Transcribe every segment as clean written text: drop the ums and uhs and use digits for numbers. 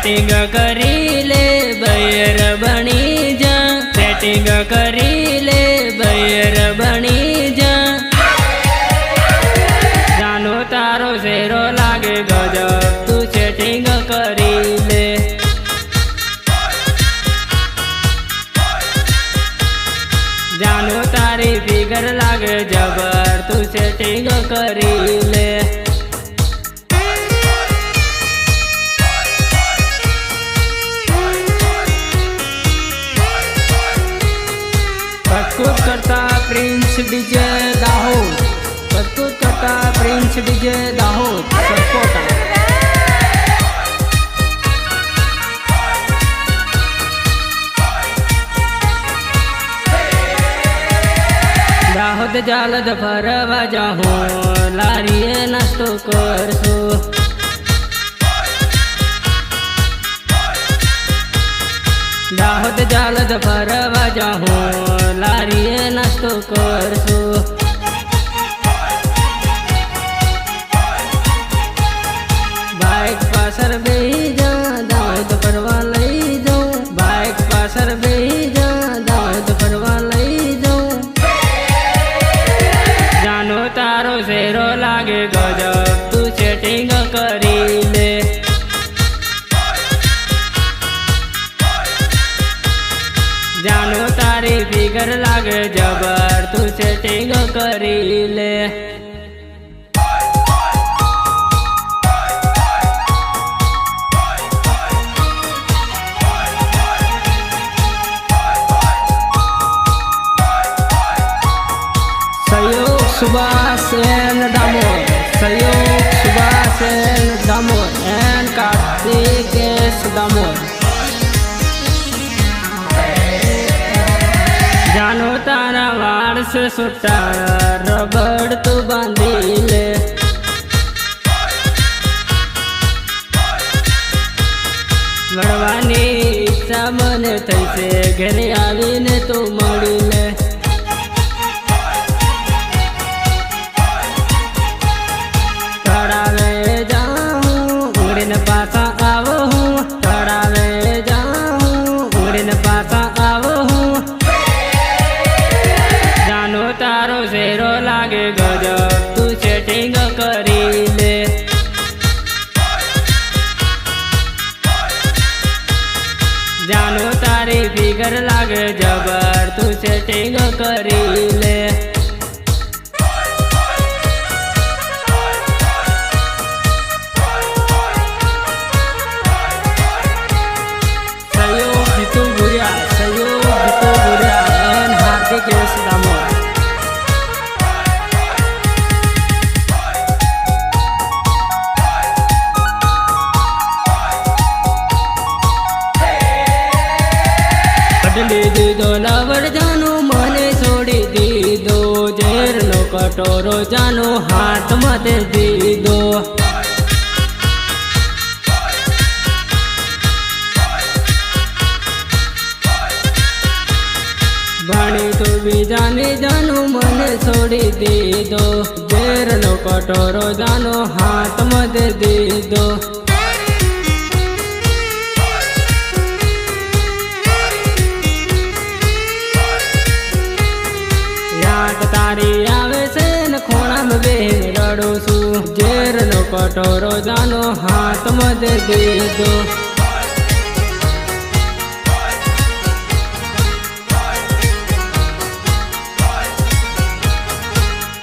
Setting करी ले बैर बनी जा, सेटिंग करी ले बैर बनी जा। जानो तारो शेरो लागे गजब, तू सेटिंग करी ले। जानो तारी फिगर लागे जबर, तू सेटिंग करी ले। प्रस्तुत करता प्रिंस डीजे दाहोद, प्रस्तुत करता प्रिंस डीजे दाहोद सरकोटा। दाहोद जालद फरवा जाहूँ, लारीए नास्तो करसू। दाहोद जालद फरवा जाहूँ, लारीए नास्तो करसू। बाइक पासर बेही जा, दाहोद फरवा लई जाऊँ। बाइक पासर बेही जा, दाहोद फरवा लई जाऊँ। जानो तारो शेरो लागे गजब, तू सेटिंग करी ले। जानो तारी फिगर लागे जबर, तू सेटिंग करी ले। सहयोग सुभाष एंड दामोद, सहयोग सुभाष एंड दामोद एंड कार्तिक दामोद। जानो तारा वाड़ से सुट्टा रबड़ तू बांधी ले। મળવાની ઈચ્છા મને થઈ છે, ઘરે આવીને તું મળી લે। તળાવે જાઉં ઉડીને પાછા આવું, તળાવે જાઉં ઉડીને પાછા આવું। जानो तारो शेरो लागे गजब, तू सेटिंग करी ले। जानो तारी फिगर लागे जबर, तू सेटिंग करी ले। सहयोग जीतू बुरिया, सहयोग जीतू बुरिया एंड हार्दिक दामोद। बदली दीदो लवर जानो मने छोड़ी दीदो, जेर नो कटोरो जानो हाथ मत दीदो। भणी तो बीजाने जानो मने छोड़ी दीदो, जेर नो कटोरो जानो हाथ मत दीदो। याद तारी आवे से न खोणा में बेन रड़ो सू, जेर नो कटोरो जानो हाथ मत दीदो।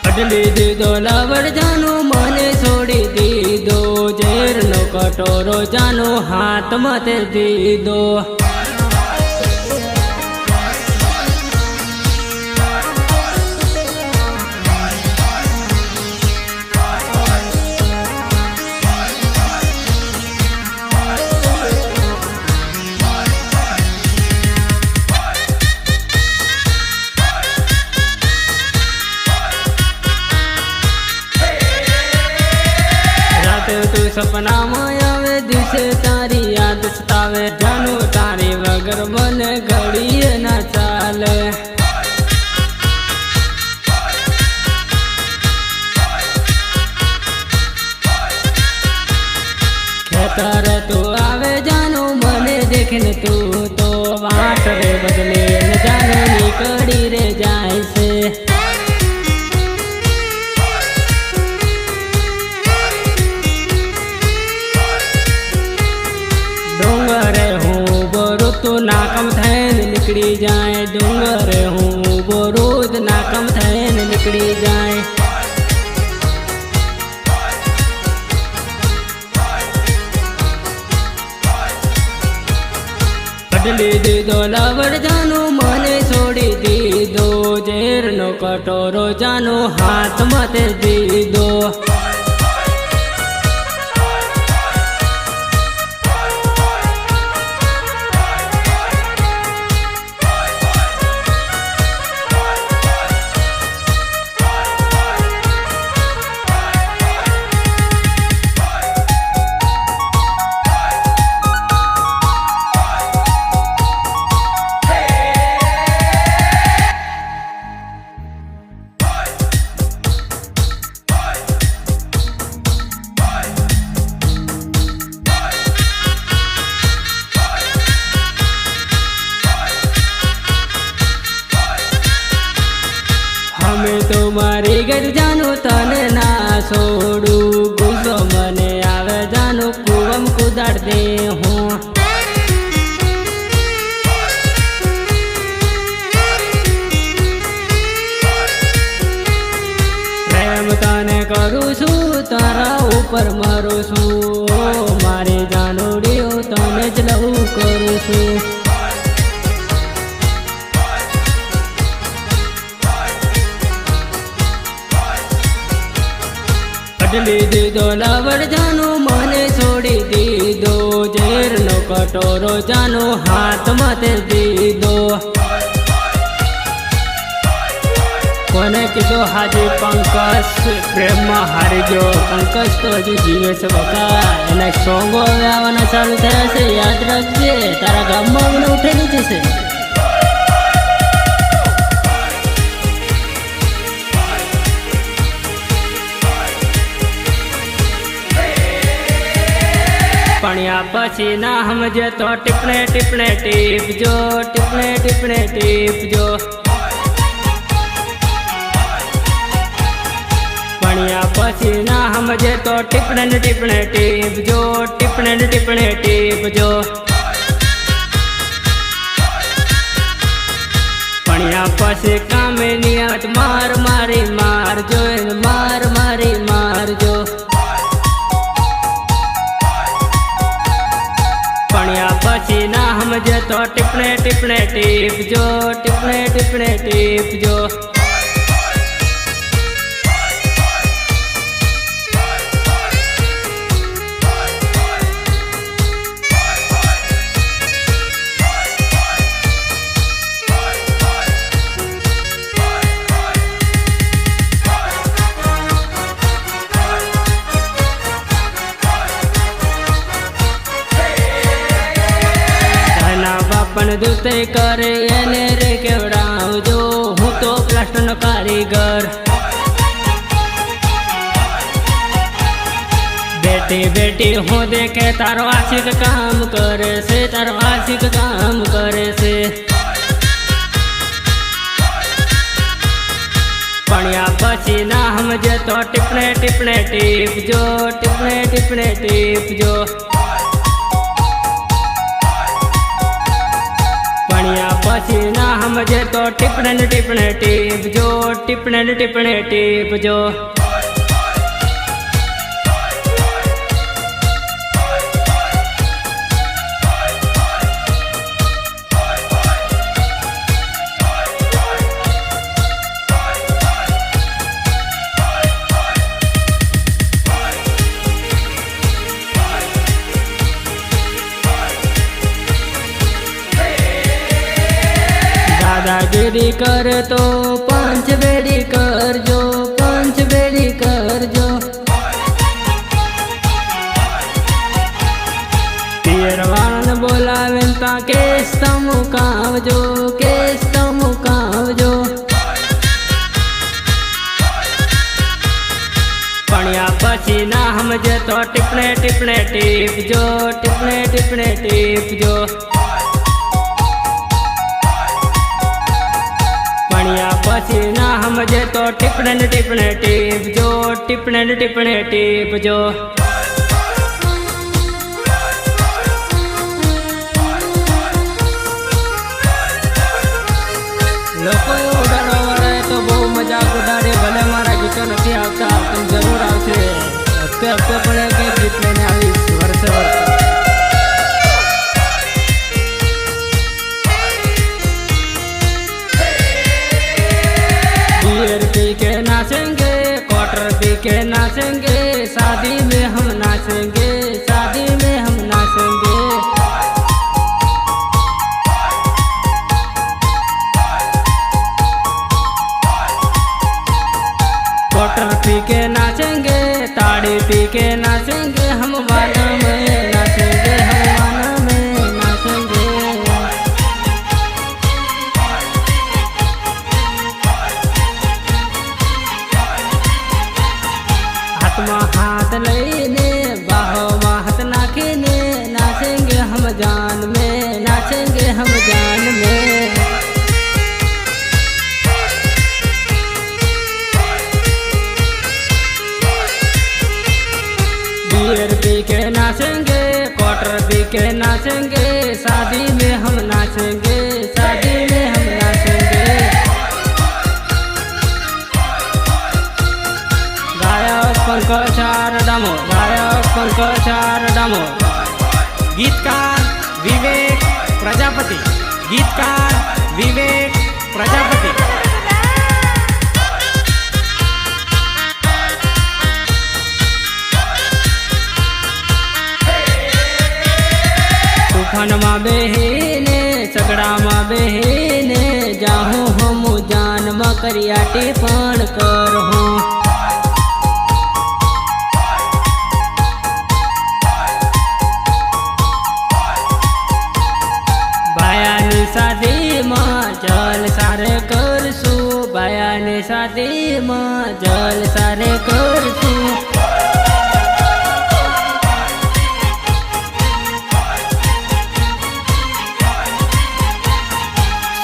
बदली दीदो लवर जानो मने छोड़ी दीदो, जेर नो कटोरो जानो हाथ मत दीदो। तू सपना में आवे, दिसे तारी याद सतावे। जानो तारी वगर मन घड़िए ना चाले। खेतर तू आवे जानो देखने तू तो वाट रे बदले न जाने निकड़ी रे जाए से। डोंगरे हूँ बोरू तू नाकम थैन निकली जाए, डोंगरे हूँ बोरूद नाकम थैन निकली जाए। बदली दीदो लवड़ जानो मने छोड़ी दीदो, जेर नो कटोरो जानो हाथ मत दीदो। हमें तो मारी गई जानो तने ना छोड़ू, गुस्सो मने आवे जानो कुवम कुदाड़ दे हूँ। प्रेम तने करू छू तारा ऊपर मरू छू, मारी जानो डियो तने ज लहू करू छू। बदली दीदो लवड़ जानो मने छोड़ी दीदो, जेर नो कटोरो जानो हाथ मत दीदो। कोने कीधो हाजी पंकज प्रेम में हारी गयो, पंकज तो हजू जीवे से बका एना सोंगो आववाना चालू थया छे, याद रखजे तारा गाममां મને ઉઠેલી જશે। पणिया पछी ना हमजे तो टिपणे टिपणे टीप जो, टिपणे टिपणे टीप जो। पणिया पछी ना हमजे तो टिपणे टिपणे टीप जो, टिपणे टिपणे टीप जो। पणिया पछी कामे नियत मार मारी मार जो, मार मारी मार जो। पणिया पछी ना हमजे तो टिपणे टिपणे टीप जो, टिपणे टिपणे टीप जो। पण दूते करे एने रे केवड़ावजो, हूँ तो प्लास्टर नो कारीगर। बेटी बेटी हूँ देखे तारो आशिक काम करे से, तारो आशिक काम करे से। पणिया पछी ना हमजे तो टिपणे टिपणे टीप जो, टिपणे टिपणे टीप जो। पणिया पछी ना हमजे तो टिपणे टिपणे टीप जो, टिपणे टिपणे टीप जो। दादागिरी कर तो पंच बेड़ी कर जो, पंच बेड़ी कर जो। पियरवान बोलावे ता केस तमुकावजो, केस तमुकावजो। पणिया पछी ना हमजे तो टिपणे टिपणे टीप जो, टिपणे टिपणे टीप जो। बाकी ना समझे तो टिप्पणे टिप्पणे टीप जो, टिप्पणे टिप्पणे टीप जो। લોકો ઉડાડો વળે તો બહુ મજાક ઉડાડે, ભલે મારા ગીતો નથી આવતા પણ જરૂર આવશે. હપ્તે હપ્તે પણ એક ગીત લઈને આવીશ વર્ષે વર્ષે. बियर पी के नाचेंगे, क्वार्टर पी के नाचेंगे, शादी में हम नाचेंगे, शादी में हम नाचेंगे। क्वार्टर पी के नाचेंगे, ताड़ी पी के नाचेंगे, हम वाना में नाचेंगे, हम वाना में नाचेंगे। हाथ में हाथ लईने, बाहों में हाथ नाखीने, नाचेंगे हम जान में, नाचेंगे हम जान में। बियर पी के नाचेंगे, क्वार्टर पी के नाचेंगे, शादी में हम नाचेंगे, शादी में हम नाचेंगे। गायक पंकज डामोर, गायक पंकज डामोर। गीतकार विवेक प्रजापति, गीतकार विवेक प्रजापति। तूफान में बहेने, झगड़ा में बहेने, जाहू हम जान में करिया टिप्पण करहूँ। बायानी शादी में जल सारे करसू, बायानी शादी में जल सारे करसू।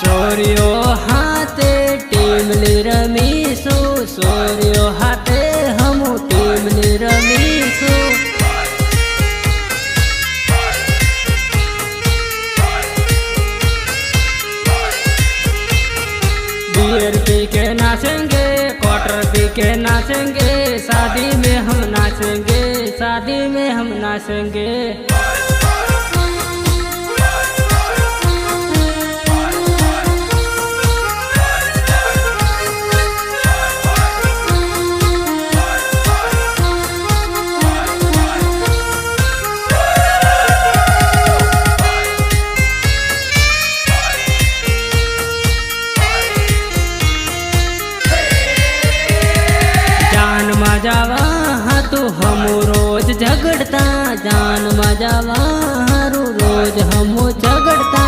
सोरियो हाथे टीमली रमीसु, सोरियो हाथे हम टीमली रमीसु। बियर पी के नाचेंगे, क्वार्टर पी के नाचेंगे, शादी में हम नाचेंगे, शादी में हम नाचेंगे। जावा हाथू हम रोज झगड़ता, जान में जावा हारू रोज हम झगड़ता।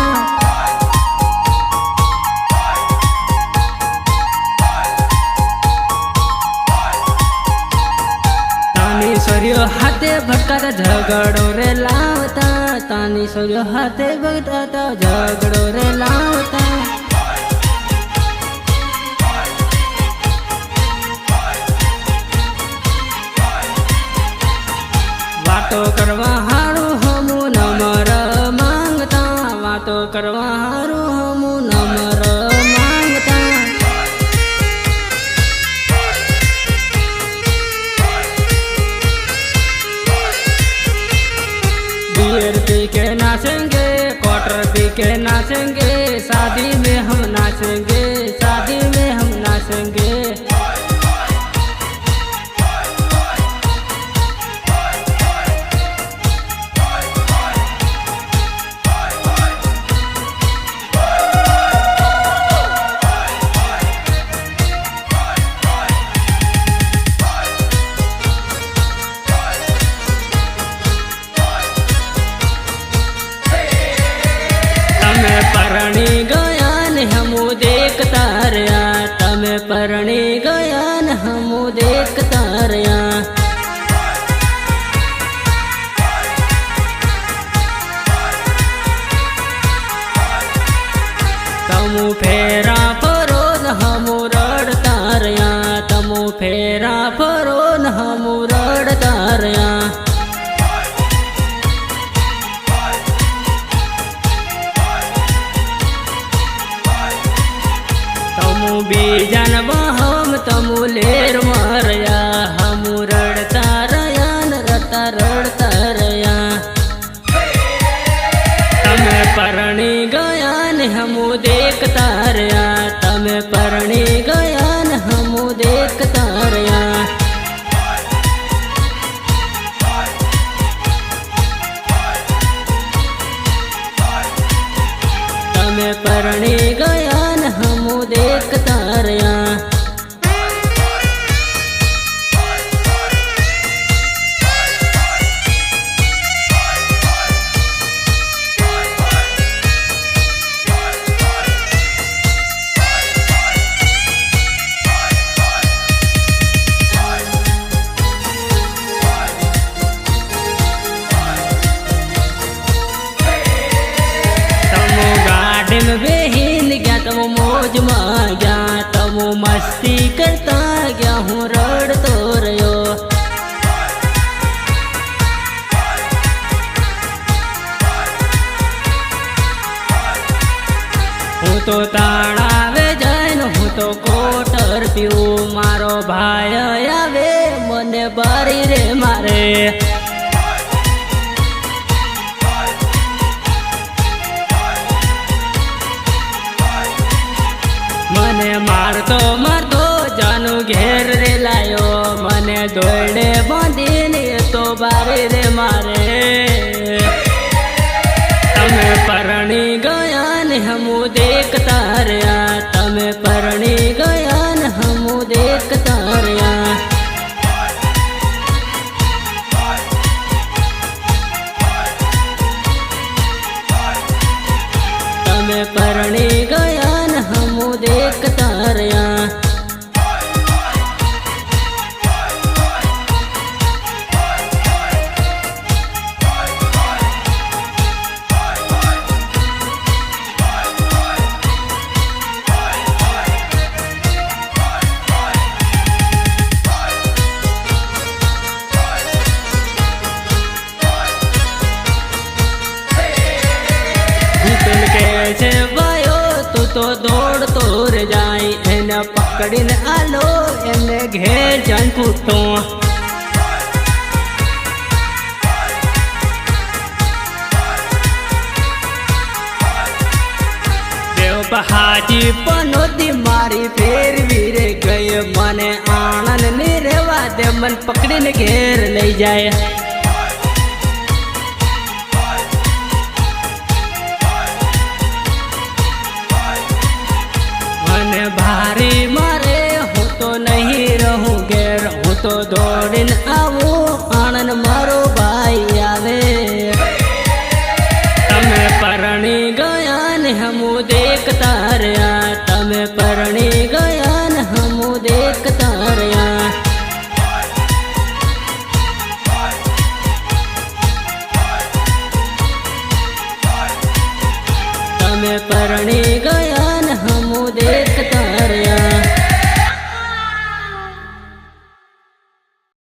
तानी सोरियो हाथे भटकाता झगड़ो रे लावता, तानी सोरियो हाथे भटकाता झगड़ो रे लावता। वातो करवा हारू हमू नमर मांगता, वातो करवा हारू हमू नमर मांगता। बियर पी के नाचेंगे, क्वार्टर पी के नाचेंगे, शादी में हम नाचेंगे, शादी में हम नाचेंगे। परणी गया न हमू देखता रया, तमे परणी गया न हमू देखता रया। तमु फेरा फरो हमू रड़ हम रड़ता रया। तमु बीजन हम तमु लेर मारया, हम रड़ता रया रड़ता रड़ता रया। तमे परणी गया न हमू देखता रया, तमे परणी गया न हमू देखता रया। तमे परणी गया न हमू देखता रया। बेहीन गया तम मौज में गया, तम मस्ती करता गया हूँ रड़ तो रयो। हूँ तो ताड़ावे जैन हूँ तो कोटर पीऊ, मारो भाई आवे मने बारी रे मारे। मने मारतो मारतो जानू घेर रे लायो, मने दौड़े बांधीने तो बारी रे मारे। तमे परणी गया न हमू देखता रया, तमे परणी गया न हमू देखता रया। तमे परणी गया न हमू देखता रया। कैसे वायो तू तो दौड़ तोड़ जाई, एने पकड़ीन आलो एने घेर जान फूटो। देव बहाजी पनोती मारी फेर वीरे गए, मने आनंद नहीं रेवा दे मन पकड़ीन घेर ले जाए। भारी मारे हूँ तो नहीं रहूँ गैर, हूँ तो दौड़ीन आवू आनंद मारो भाई आवे। तमे परणी गया न हमू देखता रया, तमे परणी गया न हमू देखता रया। तमे परणी